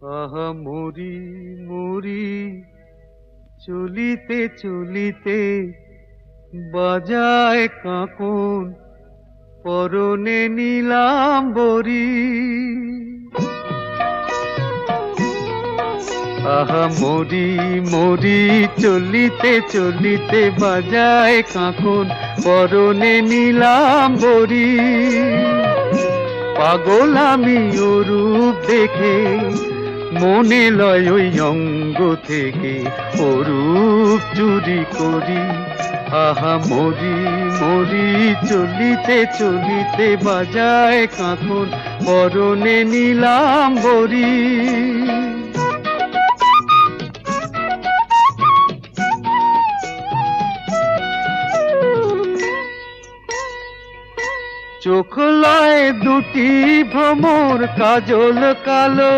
আহা মরি মরি চলিতে চলিতে বাজায় কাঁকন পরনে নীলাম্বরী। আহা মরি মরি চলিতে চলিতে বাজায় কাঁকন পরনে নীলাম্বরী। পাগল আমি ও রূপ দেখে মনে লয় ওই অঙ্গ থেকে ও রূপ চুরি করি। আহা মরি মরি চলিতে চলিতে বাজায় কাঁকন পরনে নীলাম্বরী। চোখ লয় দুটি ভ্রমর কাজল কালো,